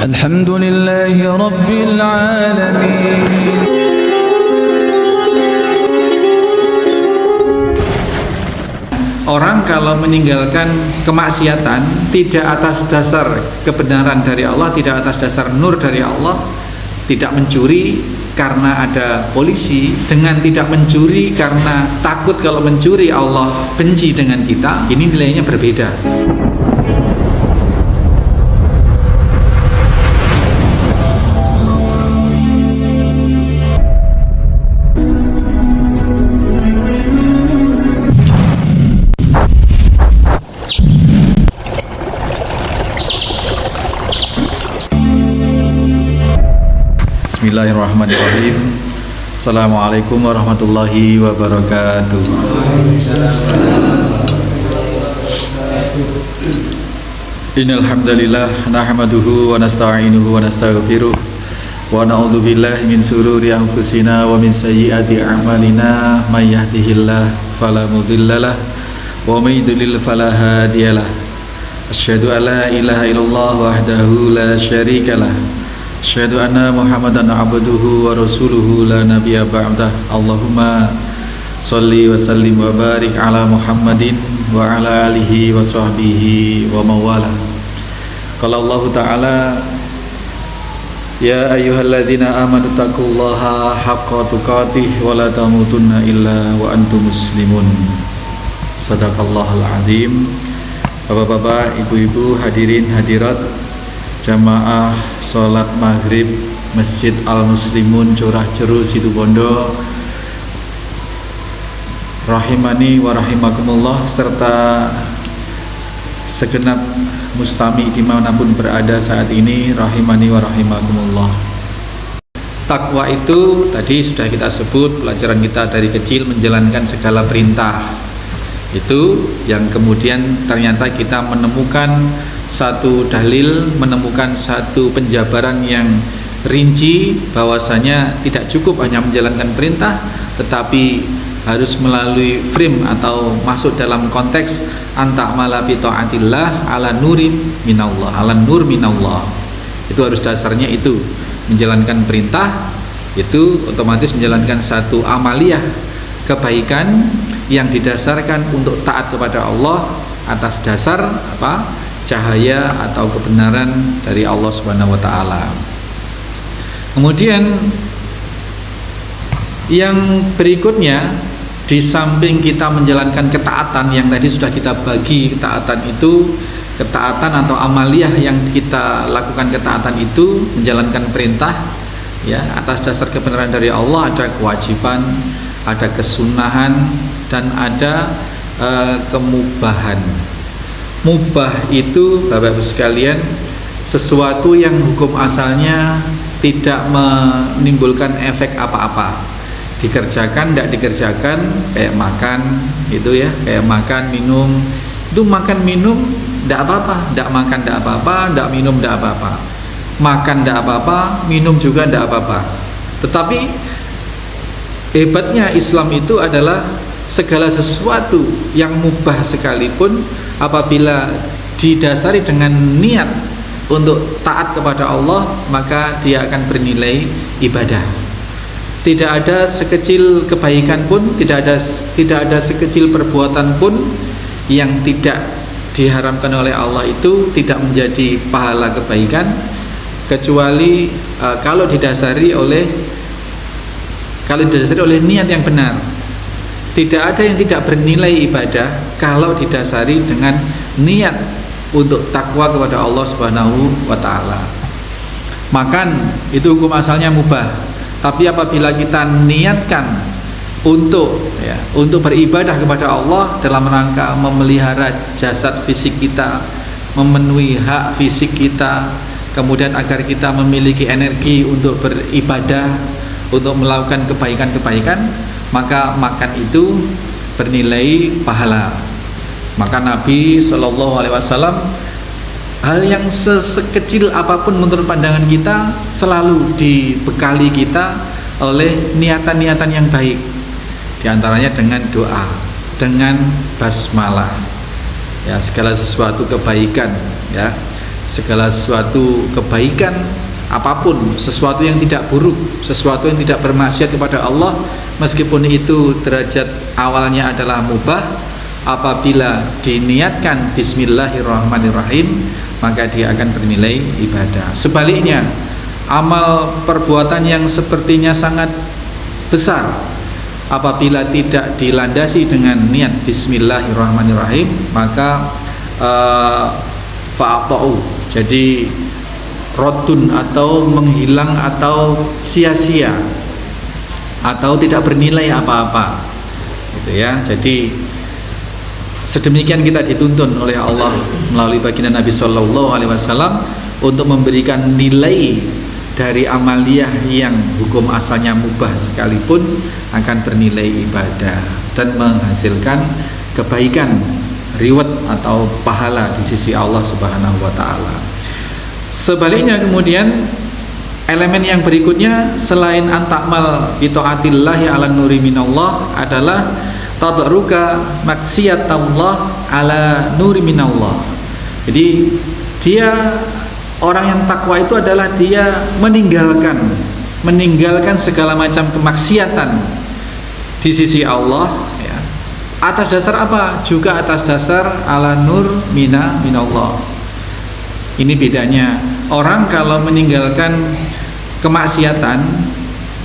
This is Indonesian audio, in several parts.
Alhamdulillahi Rabbil Alamin. Orang kalau meninggalkan kemaksiatan tidak atas dasar kebenaran dari Allah, tidak atas dasar nur dari Allah, tidak mencuri karena ada polisi, dengan tidak mencuri karena takut kalau mencuri Allah benci dengan kita, ini nilainya berbeda. Bismillahirrahmanirrahim. Assalamualaikum warahmatullahi wabarakatuh. Innal hamdalillah nahmaduhu wa nasta'inuhu wa nastaghfiruh wa na'udzu billahi min shururi anfusina wa min sayyiati a'malina may yahdihillahu fala mudhillalah wa may yudlil fala hadiyalah. Asyhadu an la ilaha illallah wahdahu la syarikalah. Asyhadu anna Muhammadan abduhu wa rasuluhu la nabiyya ba'dah. Allahumma sholli wa sallim wa barik ala Muhammadin wa ala alihi wa sahbihi wa mawala. Qala Allah Ta'ala, ya ayyuhalladzina amanu taqullaha haqqa tuqatih wa la tamutunna illa wa antum muslimun. Shadaqallahul azim. Bapak-bapak, ibu-ibu, hadirin hadirat jamaah sholat maghrib Masjid Al-Muslimun Curah Ceru Situbondo, rahimani wa rahimakumullah, serta segenap mustami dimanapun berada saat ini, rahimani wa rahimakumullah. Takwa itu tadi sudah kita sebut, pelajaran kita dari kecil, menjalankan segala perintah. Itu yang kemudian ternyata kita menemukan satu dalil, menemukan satu penjabaran yang rinci bahwasanya tidak cukup hanya menjalankan perintah, tetapi harus melalui frame atau masuk dalam konteks anta'mala bi ta'atillah ala nurin minallah, ala nur minallah. Itu harus dasarnya itu, menjalankan perintah itu otomatis menjalankan satu amaliyah kebaikan yang didasarkan untuk taat kepada Allah atas dasar apa? Cahaya atau kebenaran dari Allah Subhanahu wa taala. Kemudian yang berikutnya, di samping kita menjalankan ketaatan yang tadi sudah kita bagi, ketaatan itu, ketaatan atau amaliyah yang kita lakukan, ketaatan itu menjalankan perintah ya atas dasar kebenaran dari Allah, ada kewajiban, ada kesunahan, dan ada kemubahan. Mubah itu Bapak Ibu sekalian sesuatu yang hukum asalnya tidak menimbulkan efek apa-apa, dikerjakan tidak dikerjakan, kayak makan itu ya, kayak makan minum itu, makan minum tidak apa-apa, tidak makan tidak apa-apa, tidak minum tidak apa-apa, makan tidak apa-apa, minum juga tidak apa-apa. Tetapi hebatnya Islam itu adalah segala sesuatu yang mubah sekalipun apabila didasari dengan niat untuk taat kepada Allah, maka dia akan bernilai ibadah. Tidak ada sekecil kebaikan pun, tidak ada sekecil perbuatan pun yang tidak diharamkan oleh Allah itu tidak menjadi pahala kebaikan, kecuali kalau didasari oleh niat yang benar. Tidak ada yang tidak bernilai ibadah kalau didasari dengan niat untuk takwa kepada Allah Subhanahu wa taala. Makan itu hukum asalnya mubah, tapi apabila kita niatkan untuk beribadah kepada Allah dalam rangka memelihara jasad fisik kita, memenuhi hak fisik kita, kemudian agar kita memiliki energi untuk beribadah, untuk melakukan kebaikan-kebaikan, maka makan itu bernilai pahala. Maka Nabi SAW, hal yang sekecil apapun menurut pandangan kita selalu dibekali kita oleh niatan-niatan yang baik. Di antaranya dengan doa, dengan basmalah. Ya, segala sesuatu kebaikan ya segala sesuatu kebaikan apapun, sesuatu yang tidak buruk, sesuatu yang tidak bermaksiat kepada Allah, meskipun itu derajat awalnya adalah mubah, apabila diniatkan bismillahirrahmanirrahim, maka dia akan bernilai ibadah. Sebaliknya, amal perbuatan yang sepertinya sangat besar, apabila tidak dilandasi dengan niat bismillahirrahmanirrahim, maka fa'ata'u, jadi rodun atau menghilang atau sia-sia atau tidak bernilai apa-apa, gitu ya. Jadi sedemikian kita dituntun oleh Allah melalui baginda Nabi Shallallahu Alaihi Wasallam untuk memberikan nilai dari amaliyah yang hukum asalnya mubah sekalipun akan bernilai ibadah dan menghasilkan kebaikan, reward atau pahala di sisi Allah Subhanahu wa taala. Sebaliknya kemudian elemen yang berikutnya selain antakmal bi taatillahi ala nuri minallah adalah tadruka maksiatallah ala nuri minallah. Jadi dia, orang yang takwa itu adalah dia meninggalkan segala macam kemaksiatan di sisi Allah, ya. Atas dasar apa? Juga atas dasar ala nur minallah. Ini bedanya. Orang kalau meninggalkan kemaksiatan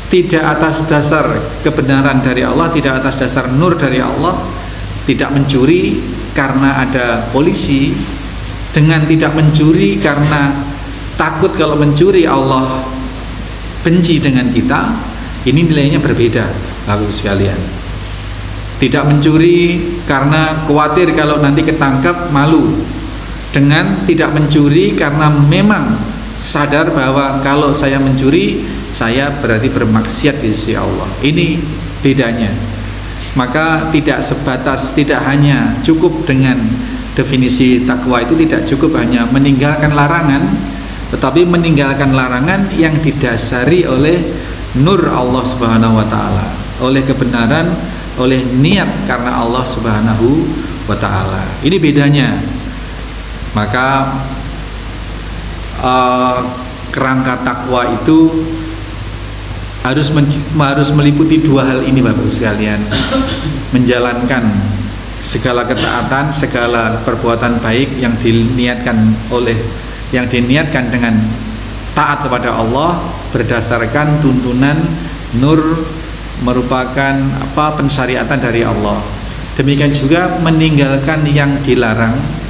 tidak atas dasar kebenaran dari Allah, tidak atas dasar nur dari Allah, tidak mencuri karena ada polisi, dengan tidak mencuri karena takut kalau mencuri Allah benci dengan kita, ini nilainya berbeda, Bapak sekalian. Tidak mencuri karena khawatir kalau nanti ketangkap malu, dengan tidak mencuri karena memang sadar bahwa kalau saya mencuri saya berarti bermaksiat di sisi Allah. Ini bedanya. Maka tidak sebatas, tidak hanya cukup dengan definisi takwa itu, tidak cukup hanya meninggalkan larangan, tetapi meninggalkan larangan yang didasari oleh nur Allah Subhanahu wa taala, oleh kebenaran, oleh niat karena Allah Subhanahu wa taala. Ini bedanya. Maka kerangka takwa itu harus meliputi dua hal ini, Bapak sekalian. Menjalankan segala ketaatan, segala perbuatan baik yang diniatkan dengan taat kepada Allah berdasarkan tuntunan nur, merupakan pensyariatan dari Allah. Demikian juga meninggalkan yang dilarang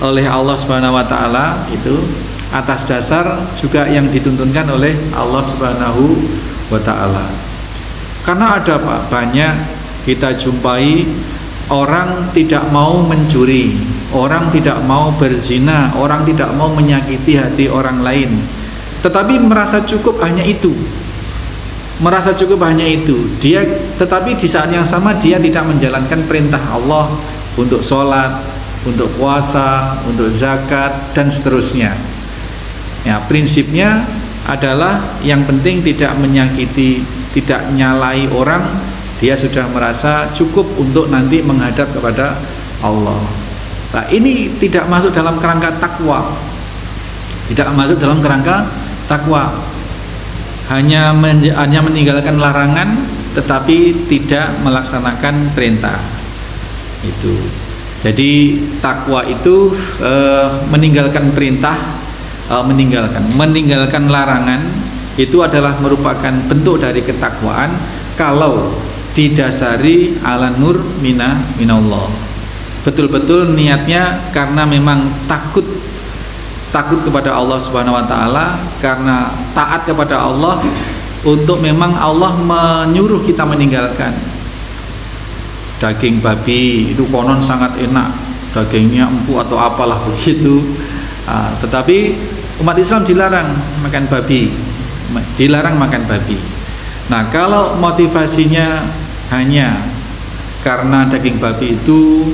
oleh Allah Subhanahu wa taala itu atas dasar juga yang dituntunkan oleh Allah Subhanahu wa taala. Karena ada banyak kita jumpai orang tidak mau mencuri, orang tidak mau berzina, orang tidak mau menyakiti hati orang lain, tetapi merasa cukup hanya itu. Dia, tetapi di saat yang sama dia tidak menjalankan perintah Allah untuk sholat, untuk puasa, untuk zakat, dan seterusnya. Ya, prinsipnya adalah yang penting tidak menyakiti, tidak nyalai orang, dia sudah merasa cukup untuk nanti menghadap kepada Allah. Nah, ini tidak masuk dalam kerangka takwa. Tidak masuk dalam kerangka takwa. Hanya meninggalkan larangan tetapi tidak melaksanakan perintah. Itu. Jadi takwa itu meninggalkan perintah, meninggalkan larangan itu adalah merupakan bentuk dari ketakwaan kalau didasari ala nur minallah. Betul-betul niatnya karena memang takut kepada Allah Subhanahu wa taala, karena taat kepada Allah, untuk memang Allah menyuruh kita meninggalkan daging babi itu konon sangat enak, dagingnya empuk atau apalah begitu. Tetapi umat Islam dilarang makan babi. Nah, kalau motivasinya hanya karena daging babi itu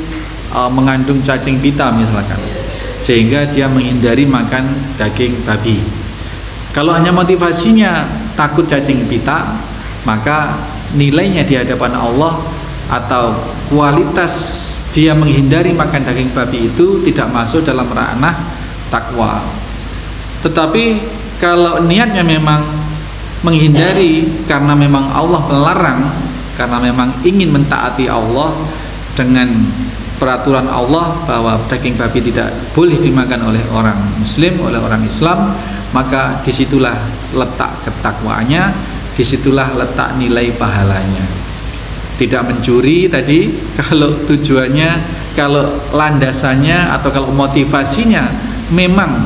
mengandung cacing pita misalkan, sehingga dia menghindari makan daging babi. Kalau hanya motivasinya takut cacing pita, maka nilainya di hadapan Allah atau kualitas dia menghindari makan daging babi itu tidak masuk dalam ranah takwa. Tetapi kalau niatnya memang menghindari karena memang Allah melarang, karena memang ingin mentaati Allah dengan peraturan Allah bahwa daging babi tidak boleh dimakan oleh orang muslim, oleh orang Islam, maka disitulah letak ketakwaannya, disitulah letak nilai pahalanya. Tidak mencuri tadi, kalau tujuannya, kalau landasannya atau kalau motivasinya memang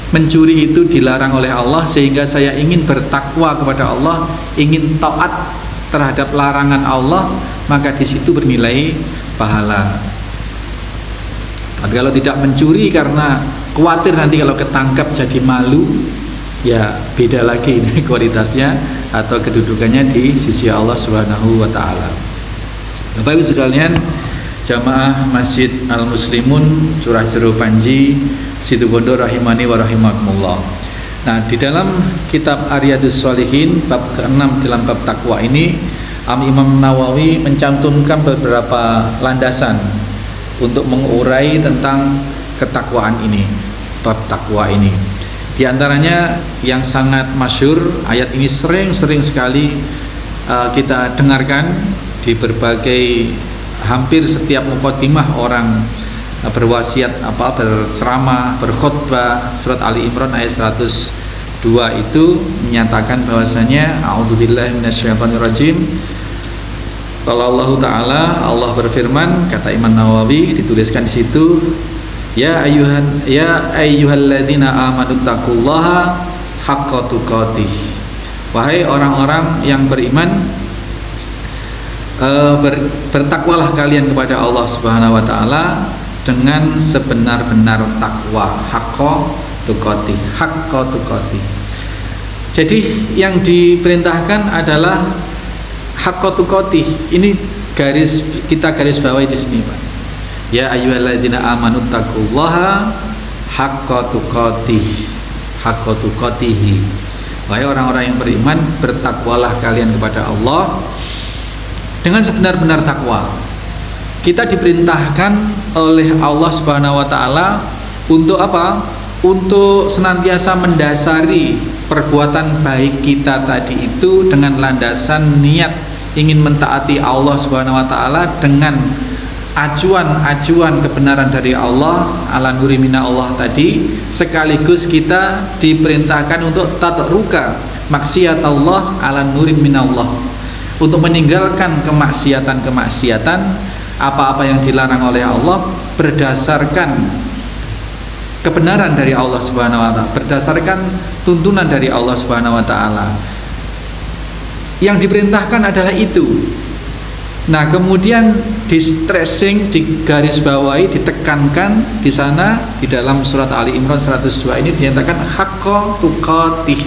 mencuri itu dilarang oleh Allah sehingga saya ingin bertakwa kepada Allah, ingin taat terhadap larangan Allah, maka di situ bernilai pahala. Tapi kalau tidak mencuri karena khawatir nanti kalau ketangkap jadi malu, ya beda lagi ini kualitasnya atau kedudukannya di sisi Allah Subhanahu wa taala. Bapak Ibu sekalian, jamaah Masjid Al Muslimun Curah Jero Panji Situbondo rahimani wa rahimakumullah. Nah, di dalam kitab Riyadhus Shalihin bab ke-6 dalam bab takwa ini, Imam Nawawi mencantumkan beberapa landasan untuk mengurai tentang ketakwaan ini, bab takwa ini. Di antaranya yang sangat masyhur, ayat ini sering sekali kita dengarkan di berbagai, hampir setiap muqaddimah orang berwasiat berceramah, berkhutbah. Surat Ali Imran ayat 102 itu menyatakan bahwasanya a'udzubillahi minasyaitonirrajim. Kalau Allah Ta'ala, Allah berfirman, kata Imam Nawawi, dituliskan di situ, ya ayyuhalladzina amanu taqullaha haqqa tuqatih. Wahai orang-orang yang beriman, bertakwalah kalian kepada Allah Subhanahu wa taala dengan sebenar-benar takwa, haqqa tuqatih, haqqa tuqatih. Jadi yang diperintahkan adalah haqqa tuqatih. Ini kita garis bawahi di sini, Pak. Ya ayyuhalladzina amanu taqullaha haqqa tuqatih, haqqa tuqatih. Wahai orang-orang yang beriman, bertakwalah kalian kepada Allah dengan sebenar-benar takwa. Kita diperintahkan oleh Allah Subhanahu wa taala untuk apa? Untuk senantiasa mendasari perbuatan baik kita tadi itu dengan landasan niat ingin mentaati Allah Subhanahu wa taala dengan acuan kebenaran dari Allah, ala nuri mina Allah tadi. Sekaligus kita diperintahkan untuk tatruka maksiat Allah ala nuri mina Allah, untuk meninggalkan kemaksiatan apa-apa yang dilarang oleh Allah berdasarkan kebenaran dari Allah Subhanahu wa taala, berdasarkan tuntunan dari Allah Subhanahu wa taala. Yang diperintahkan adalah itu. Nah, kemudian di stressing, di garis bawahi, ditekankan di sana di dalam surat Ali Imran 102 ini dinyatakan haqqa tuqatih.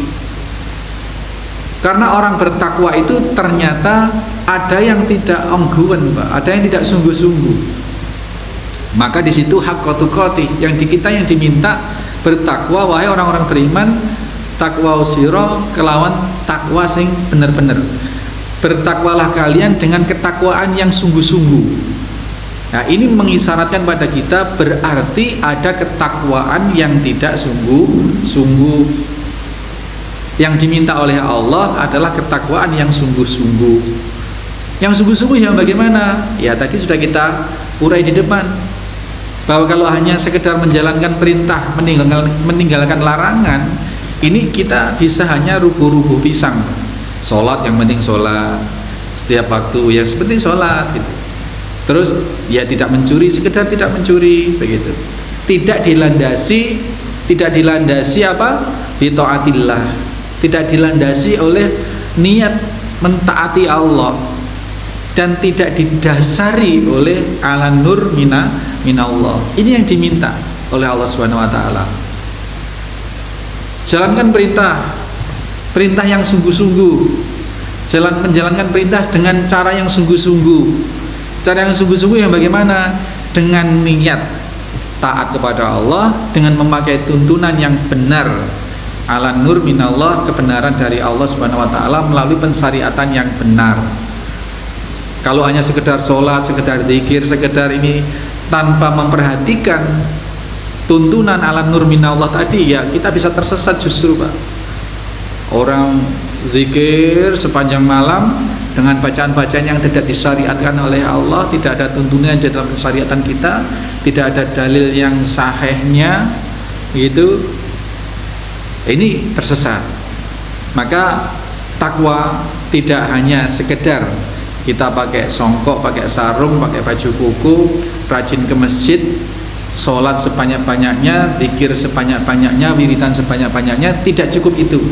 Karena orang bertakwa itu ternyata ada yang tidak ongguan, Pak, ada yang tidak sungguh-sungguh. Maka di situ haqqa tuqatih, yang diminta bertakwa wahai orang-orang beriman, takwa usira kelawan takwa sing bener-bener. Bertakwalah kalian dengan ketakwaan yang sungguh-sungguh. Nah, ini mengisyaratkan pada kita berarti ada ketakwaan yang tidak sungguh-sungguh. Yang diminta oleh Allah adalah ketakwaan yang sungguh-sungguh. Yang sungguh-sungguh yang bagaimana? Ya tadi sudah kita urai di depan, bahwa kalau hanya sekedar menjalankan perintah, meninggalkan larangan, ini kita bisa hanya rubuh-rubuh pisang. Sholat yang penting sholat setiap waktu, ya seperti sholat gitu. Terus ya tidak mencuri, sekedar tidak mencuri begitu. Tidak dilandasi apa? Bitaatillah. Tidak dilandasi oleh niat mentaati Allah, dan tidak didasari oleh ala nur minallah. Ini yang diminta oleh Allah Subhanahu wa taala. Jalankan perintah yang sungguh-sungguh. Menjalankan perintah dengan cara yang sungguh-sungguh. Cara yang sungguh-sungguh yang bagaimana? Dengan niat taat kepada Allah, dengan memakai tuntunan yang benar, ala nur minallah, kebenaran dari Allah Subhanahu wa taala melalui pensyariatan yang benar. Kalau hanya sekedar sholat, sekedar zikir, sekedar ini tanpa memperhatikan tuntunan ala nur minallah tadi, ya kita bisa tersesat justru, Pak. Orang zikir sepanjang malam dengan bacaan-bacaan yang tidak disyariatkan oleh Allah, tidak ada tuntunan di dalam syariatan kita, tidak ada dalil yang sahihnya, gitu. Ini tersesat. Maka takwa tidak hanya sekedar kita pakai songkok, pakai sarung, pakai baju kuku, rajin ke masjid, sholat sebanyak-banyaknya, zikir sebanyak-banyaknya, wiridan sebanyak-banyaknya, tidak cukup itu.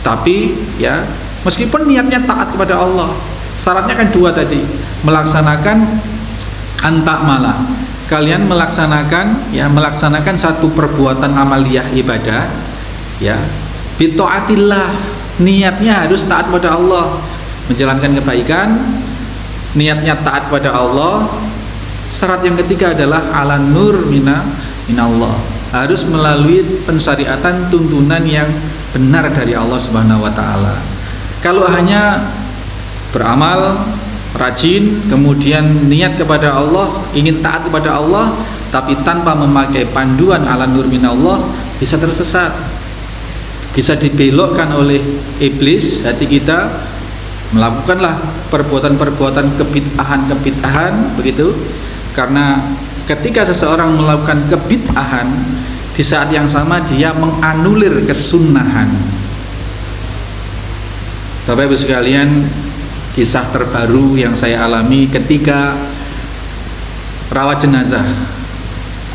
Tapi ya, meskipun niatnya taat kepada Allah, syaratnya kan dua tadi, melaksanakan antakmala, kalian melaksanakan satu perbuatan amaliyah ibadah, ya, bitaatillah, niatnya harus taat kepada Allah, menjalankan kebaikan, niatnya taat kepada Allah. Syarat yang ketiga adalah ala nur minallah, harus melalui pensyariatan tuntunan yang benar dari Allah Subhanahu wa taala. Kalau hanya beramal rajin, kemudian niat kepada Allah, ingin taat kepada Allah, tapi tanpa memakai panduan ala nur minallah, bisa tersesat, bisa dibelokkan oleh iblis hati kita, melakukanlah perbuatan-perbuatan kebid'ahan begitu. Karena ketika seseorang melakukan kebid'ahan, di saat yang sama dia menganulir kesunnahan. Bapak Ibu sekalian, kisah terbaru yang saya alami ketika rawat jenazah.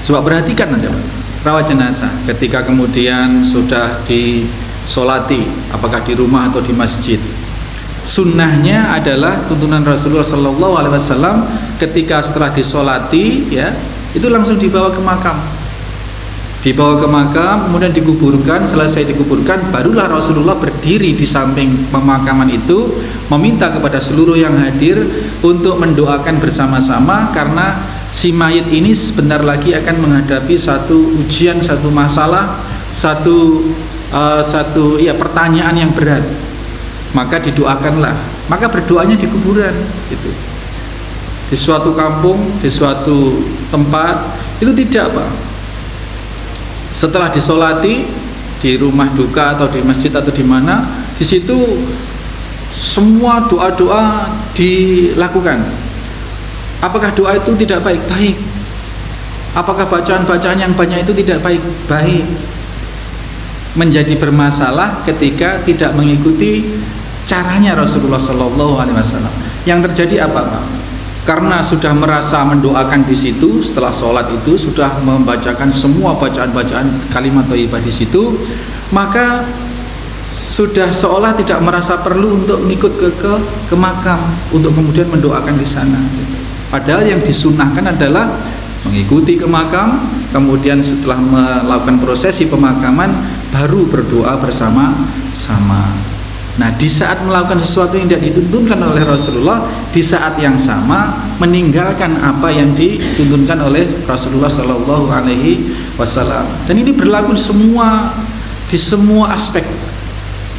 Coba perhatikan aja, Pak. Rawat jenazah ketika kemudian sudah disolati, apakah di rumah atau di masjid. Sunnahnya adalah tuntunan Rasulullah SAW, ketika setelah disolati, ya, itu langsung dibawa ke makam. Dibawa ke makam, kemudian dikuburkan. Selesai dikuburkan, barulah Rasulullah berdiri di samping pemakaman itu, meminta kepada seluruh yang hadir untuk mendoakan bersama-sama, karena si mayit ini sebentar lagi akan menghadapi satu ujian, satu masalah, satu pertanyaan yang berat. Maka didoakanlah. Maka berdoanya di kuburan itu. Di suatu kampung, di suatu tempat, itu tidak, Pak. Setelah disolati di rumah duka atau di masjid atau di mana, di situ semua doa-doa dilakukan. Apakah doa itu tidak baik-baik? Apakah bacaan-bacaan yang banyak itu tidak baik-baik? Menjadi bermasalah ketika tidak mengikuti caranya Rasulullah SAW. Yang terjadi apa, Pak? Karena sudah merasa mendoakan di situ, setelah sholat itu sudah membacakan semua bacaan-bacaan kalimat thayyibah di situ, maka sudah seolah tidak merasa perlu untuk ngikut ke makam untuk kemudian mendoakan di sana. Padahal yang disunnahkan adalah mengikuti ke makam, kemudian setelah melakukan prosesi pemakaman baru berdoa bersama-sama. Nah, di saat melakukan sesuatu yang tidak dituntunkan oleh Rasulullah, di saat yang sama meninggalkan apa yang dituntunkan oleh Rasulullah Shallallahu Alaihi Wasallam. Dan ini berlaku di semua aspek.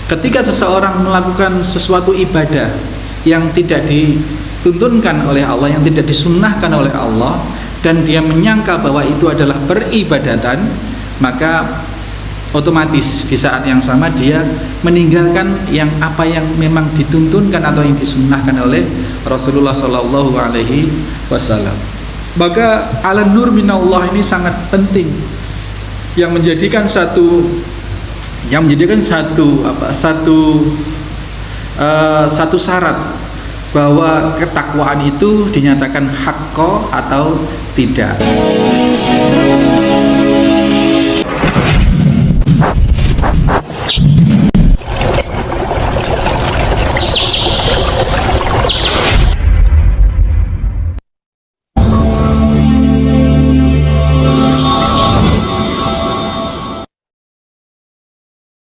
Ketika seseorang melakukan sesuatu ibadah yang tidak dituntunkan oleh Allah, yang tidak disunnahkan oleh Allah, dan dia menyangka bahwa itu adalah peribadatan, maka otomatis di saat yang sama dia meninggalkan apa yang memang dituntunkan atau yang disunnahkan oleh Rasulullah Shallallahu Alaihi Wasallam. Maka ala nur minallah ini sangat penting, yang menjadikan satu syarat bahwa ketakwaan itu dinyatakan haqqo atau tidak.